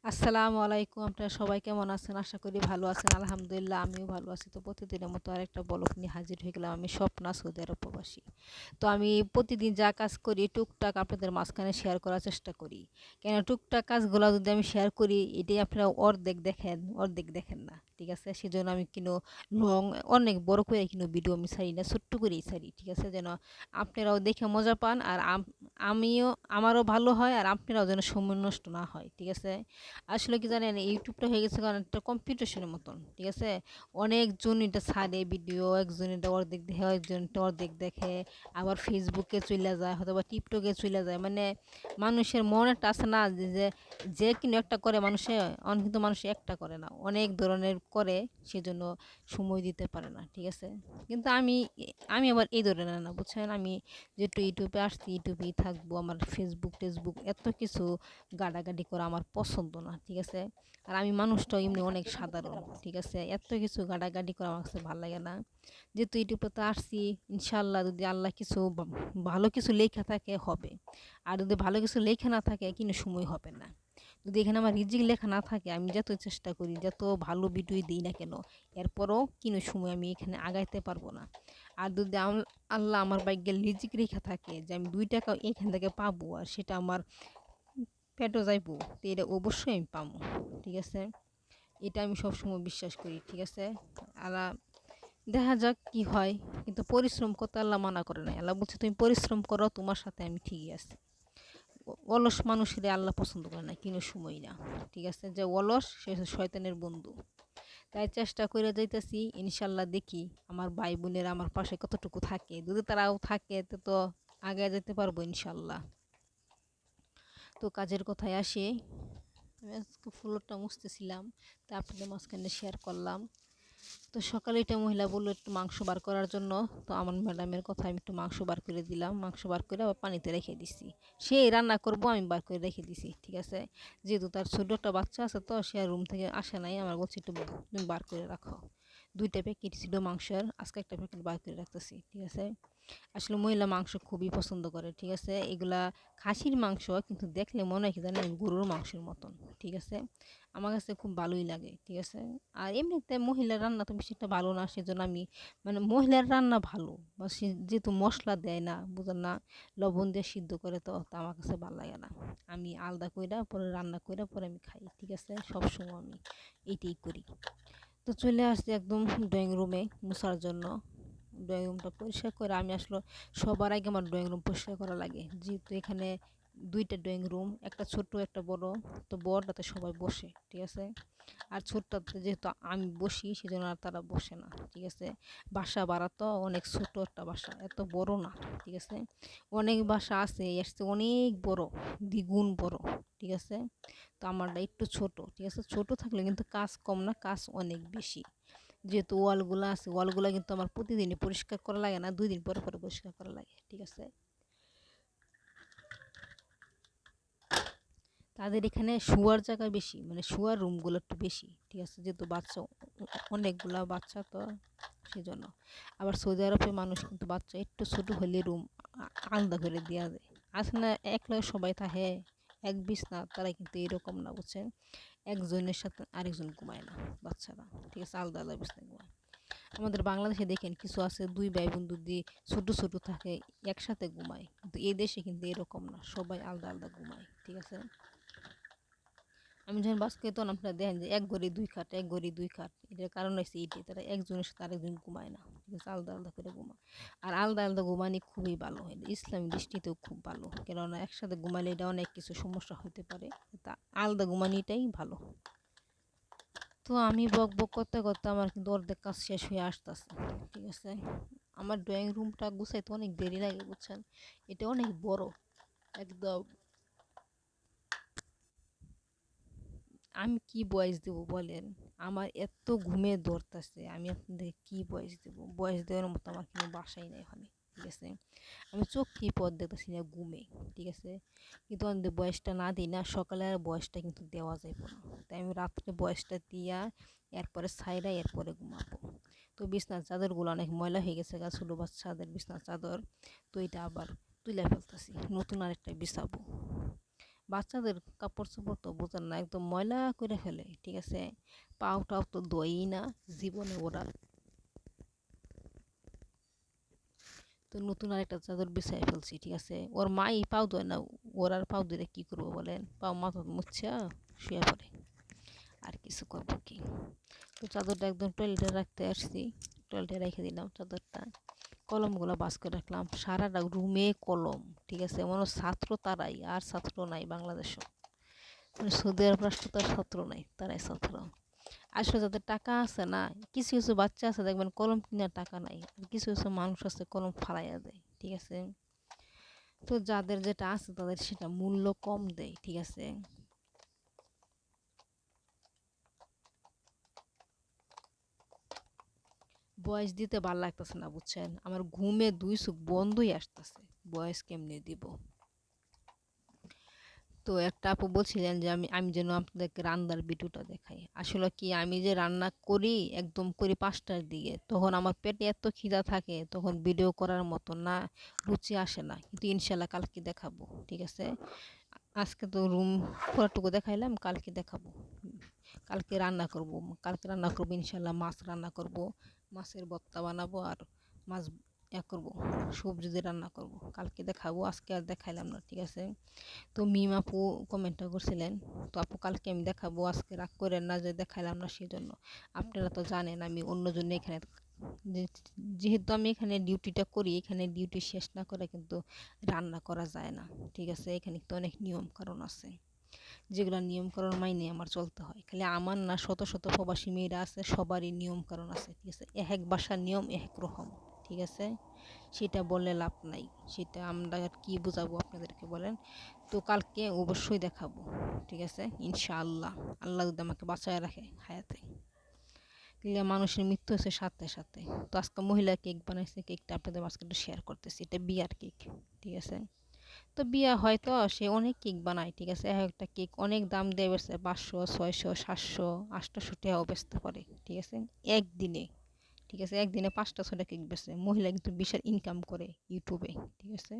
আসসালামু আলাইকুম। আপনারা সবাই কেমন আছেন? আশা করি ভালো আছেন। আলহামদুলিল্লাহ আমিও ভালো আছি। তো প্রতিদিনের মতো আরেকটা ব্লগ নিয়ে হাজির হয়ে গেলাম। আমি স্বপ্না, সৌদি আরব প্রবাসী। তো আমি প্রতিদিন যা কাজ করি টুকটাক আপনাদের মাঝখানে শেয়ার করার চেষ্টা করি। কেন টুকটাক কাজগুলো যদি আমি শেয়ার করি এটাই আপনারা অর্ধেক দেখেন, অর্ধেক দেখেন না। ঠিক আছে? সেজন্য আমি লং অনেক বড় করে ভিডিও আমি ছাড়ি না, ছোট্ট করেই ছাড়ি। ঠিক আছে? যেন আপনারাও দেখে মজা পান আর আমারও ভালো হয় আর আপনারাও যেন সময় নষ্ট না হয়। ঠিক আছে? আসলে কি জানেন ইউটিউবটা হয়ে গেছে কারণ একটা কম্পিটিশনের মতন। ঠিক আছে? অনেকজন এটা ছাড়ে ভিডিও, একজন এটা অর্ধেক দেখে, একজন এটা অর্ধেক দেখে, আবার ফেসবুকে চইলা যায়, হয়তোবা টিকটকে চইলা যায়। মানে মানুষের মন একটা আছে না যে কিনো একটা করে মানুষে, কিন্তু মানুষ একটা করে না। অনেক ধরনের করে, সেজন্য সময় দিতে পারে না। ঠিক আছে? কিন্তু আমি আবার এই ধরনের না, বুঝছেন? আমি যেহেতু ইউটিউবে আসছি, ইউটিউবেই থাকবো। আমার ফেসবুক এত কিছু গাডাগাডি করা আমার পছন্দ না। ঠিক আছে? আর আমি মানুষটাও এমনি অনেক সাধারণ। ঠিক আছে? এত কিছু গাডাগাডি করা আমার কাছে ভাল লাগে না। যেহেতু ইউটিউবে আসছি, ইনশাআল্লাহ যদি আল্লাহ কিছু ভালো কিছু লেখা থাকে হবে। আর যদি ভালো কিছু লেখা না থাকে কিন্তু সময় হবে না। যদি এখানে আমার রিজিক লেখা না থাকে, আমি যত চেষ্টা করি, যত ভালো ভিডিও দিই না কেন, এরপরও কিন্তু সময় আমি এখানে আগাইতে পারবো না। আর যদি আল্লাহ আমার ভাগ্যে রিজিক লেখা থাকে যে আমি ২ টাকা এখান থেকে পাবো আর সেটা আমার পেটও যাইবো, তো এটা অবশ্যই আমি পাবো। ঠিক আছে? এটা আমি সবসময় বিশ্বাস করি। ঠিক আছে? আর দেখা যাক কি হয়। কিন্তু পরিশ্রম করতে আল্লাহ মানা করে নাই। আল্লাহ বলছে তুমি পরিশ্রম করো, তোমার সাথে আমি ঠিকই আছি। অলস মানুষের আল্লাহ পছন্দ করে না, কিন্তু সময় না। ঠিক আছে? যে অলস সে হচ্ছে শয়তানের বন্ধু। তাই চেষ্টা করে যাইতেছি, ইনশাল্লাহ দেখি আমার ভাই বোনেরা আমার পাশে কতটুকু থাকে। যদি তারাও থাকে তো আগে যেতে পারবো ইনশাল্লাহ। তো কাজের কথায় আসি, আমি আজকে ফ্লোরটা মুছতেছিলাম, তা আপনাদের মাঝখানে শেয়ার করলাম। তো সকালে এটা মহিলা বললো একটু মাংস বার করার জন্য। তো আমার ম্যাডামের কথা আমি একটু মাংস বার করে দিলাম। মাংস বার করে আবার পানিতে রেখে দিছি। সে রান্না করবো, আমি বার করে রেখে দিছি। ঠিক আছে? যেহেতু তার ছোট একটা বাচ্চা আছে, তো সে রুম থেকে আসে নাই, আমার বলছে একটু তুমি বার করে রাখো। ২টা প্যাকেট ছিল মাংসের, আজকে একটা প্যাকেট বার করে রাখতেছি। ঠিক আছে? আসলে মহিলা মাংস খুবই পছন্দ করে। ঠিক আছে? এগুলা খাসির মাংস, কিন্তু দেখলে মনে হয় কি জানেন গরুর মাংসের মতন। ঠিক আছে? আমার কাছে খুব ভালোই লাগে। ঠিক আছে? আর এমনিতে মহিলার রান্না তো বেশি একটা ভালো না, সেজন্য আমি মানে মহিলার রান্না ভালো বা সে যেহেতু মশলা দেয় না, বুঝেন না, লবণ দিয়ে সিদ্ধ করে, তো আমার কাছে ভালো লাগে না। আমি আলাদা কইরা পরে রান্না কইরা পরে আমি খাই। ঠিক আছে? সবসময় আমি এইটাই করি। তো চলে আসছি একদম ড্রয়িং রুমে মুছার জন্য। ড্রয়িং রুমটা পরিষ্কার করে আমি আসলে সবার আগে আমার ড্রয়িং রুম পরিষ্কার করা লাগে, যেহেতু এখানে ২টা ড্রয়িং রুম, একটা ছোট একটা বড়। তো বড়টাতে সবাই বসে। ঠিক আছে? আর ছোটটাতে যেহেতু আমি বসি, সেজন্য আর তারা বসে না। ঠিক আছে? বাসা ভাড়া তো অনেক ছোট একটা বাসা, এত বড় না। ঠিক আছে? অনেক বাসা আছে এর চেয়ে অনেক বড়, দ্বিগুণ বড়। ঠিক আছে? তো আমারটা একটু ছোট। ঠিক আছে? ছোট থাকলে কিন্তু কাজ কম না, কাজ অনেক বেশি। যেহেতু ওয়ালগুলা আছে, ওয়ালগুলা কিন্তু আমার প্রতিদিনই পরিষ্কার করা লাগে না, ২ দিন পরে পরিষ্কার করা লাগে। ঠিক আছে? তাদের এখানে শোয়ার জায়গা বেশি, মানে শোয়ার রুমগুলো একটু বেশি। ঠিক আছে? যেহেতু বাচ্চা অনেকগুলা বাচ্চা, তো সেজন্য। আবার সৌদি আরবের মানুষ কিন্তু বাচ্চা একটু ছোট হলে রুম আলাদা করে দেওয়া যায়। আছে না একলা সবাই থাকে এক বিছনা, তারা কিন্তু এরকম না, বুঝছেন? একজনের সাথে আরেকজন ঘুমায় না বাচ্চারা। ঠিক আছে? আলাদা আলাদা বিছনায় ঘুমায়। আমাদের বাংলাদেশে দেখেন কিছু আছে ২ ভাই বোন যদি ছোট ছোট থাকে একসাথে ঘুমায়, কিন্তু এই দেশে কিন্তু এরকম না, সবাই আলাদা আলাদা ঘুমায়। ঠিক আছে? আমি যখন বাস তখন আপনারা দেখেন যে এক ঘরে ২ খাট, এক ঘরে ২ খাট। এটার কারণ হচ্ছে এইটাই, তারা একজনের সাথে আরেকজন ঘুমায় না। ঠিক আছে? আলাদা আলাদা করে ঘুমায়। আর আলাদা আলাদা ঘুমানি খুবই ভালো, এটা ইসলামী দৃষ্টিতেও খুব ভালো। কেননা একসাথে ঘুমালে এটা অনেক কিছু সমস্যা হতে পারে। তা আলাদা ঘুমানিটাই ভালো। তো আমি বকবক করতে করতে আমার কিন্তু অর্ধেক কাজ শেষ হয়ে আসতেছে। ঠিক আছে? আমার ড্রয়িং রুমটা গুছাইতে অনেক দেরি লাগে, বুঝছেন? এটা অনেক বড় একদম। আমি কি ভয়েস দেব বলেন? আমার এত ঘুমে ধরতেছে, আমি আপনাদের কি ভয়েস দেব? ভয়েস দেওয়ার মতো আমার কোনো বাসাই নাই ওখানে। ঠিক আছে? আমি চোখেই পথ দেখতেছি না ঘুমে। ঠিক আছে? কিন্তু আমি যদি বয়সটা না দিই না, সকালে আর বয়সটা কিন্তু দেওয়া যাইব না। তাই আমি রাত্রে বয়সটা দিয়া এরপরে ছাইরা এরপরে ঘুমাবো। তো বিছনার চাদরগুলো অনেক ময়লা হয়ে গেছে, ছোটো বাচ্চাদের বিছনার চাদর। তো এটা আবার তুলে ফেলতেছি, নতুন আরেকটা বিছাবো। বাচ্চাদের কাপড় চোপড় তো বোঝেন না, একদম ময়লা করে ফেলে, ঠিক আছে। পাও টাও তো ধোয়ই না জীবনে ওরা। তো নতুন আরেকটা চাদর বিছাই ফেলছি, ঠিক আছে। ওর মাই পাও ধোয় না, ওর আর পাও ধরে কী করবো বলেন, পাও মাথা মুছা শুয়ে পড়ে, আর কিছু করবো কি। তো চাদরটা একদম টয়লেটে রাখতে আসছি, টয়লেটে রেখে দিলাম চাদরটা। কলমগুলো বাস করে রাখলাম, সারাটা রুমে কলম, ঠিক আছে। মনে হয় ছাত্র তারাই, আর ছাত্র নাই বাংলাদেশও, মানে সৌদি আরব রাষ্ট্র তার ছাত্র নাই, তারাই ছাত্র। আসলে যাদের টাকা আছে না, কিছু কিছু বাচ্চা আছে দেখবেন কলম কেনার টাকা নাই, আর কিছু কিছু মানুষ আছে কলম ফালাইয়া দেয়, ঠিক আছে। তো যাদের যেটা আছে তাদের সেটা মূল্য কম দেয়, ঠিক আছে। বয়স দিতে ভাল লাগতেছে না বুঝছেন, আমার ঘুমে দুই চোখ বন্ধই আসতেছে, বয়স কেমনে দিব। তো একটা আপু বলছিলেন যে আমি আমি যেন আপনাদেরকে রান্নার ভিডিওটা দেখাই। আসলে কি, আমি যে রান্না করি একদম করি 5টার দিকে, তখন আমার পেটে এত খিদা থাকে, তখন ভিডিও করার মতো না, রুচি আসে না। কিন্তু ইনশাল্লাহ কালকে দেখাবো, ঠিক আছে। আজকে তো রুম পুরাটুকু দেখাইলাম, কালকে দেখাবো। কালকে রান্না করব, কালকে রান্না করবো ইনশাল্লাহ, মাছ রান্না করব, মাছের ভর্তা বানাবো, আর মাছ করব, সবজি দিয়ে রান্না করব, কালকে দেখাবো, আজকে আর দেখাইলাম না, ঠিক আছে। তো মিম আপু কমেন্টটা করছিলেন, তো আপু কালকে আমি দেখাবো, আজকে রাগ করেন না যে দেখাইলাম না সেজন্য। আপনারা তো জানেন আমি অন্য জন্য এখানে, যেহেতু আমি এখানে ডিউটিটা করি, এখানে ডিউটি শেষ না করে কিন্তু রান্না করা যায় না, ঠিক আছে। এখানে তো অনেক নিয়ম কারণ আছে, যেগুলো নিয়ম কারণ মাইনে আমার চলতে হয়। খালি আমার না, শত শত প্রবাসী মেয়েরা আছে, সবারই নিয়ম কারণ আছে, ঠিক আছে। এক এক বাসার নিয়ম এক এক রকম, ঠিক আছে। সেটা বললে লাভ নাই, সেটা আমরা আর কি বোঝাবো আপনাদেরকে বলেন। তো কালকে অবশ্যই দেখাবো, ঠিক আছে ইনশাআল্লাহ। আল্লাহ যদি আমাকে বাঁচায় রাখে হায়াতে, তাহলে মানুষের মৃত্যু হচ্ছে সাথে সাথে। তো আজকে মহিলা কেক বানাইছে, কেকটা আপনাদের মাঝখানে একটু শেয়ার করতেছি, এটা বিয়ার কেক, ঠিক আছে। তো বিয়া হয়তো সে অনেক কেক বানায়, ঠিক আছে। এক একটা কেক অনেক দাম দিয়ে বেচে, 500 600 700 800 টাকাও বেচতে পারে, ঠিক আছে, একদিনে, ঠিক আছে। একদিনে 5টা 6টা কেক বেচে মহিলা, কিন্তু বিশাল ইনকাম করে ইউটিউবে, ঠিক আছে।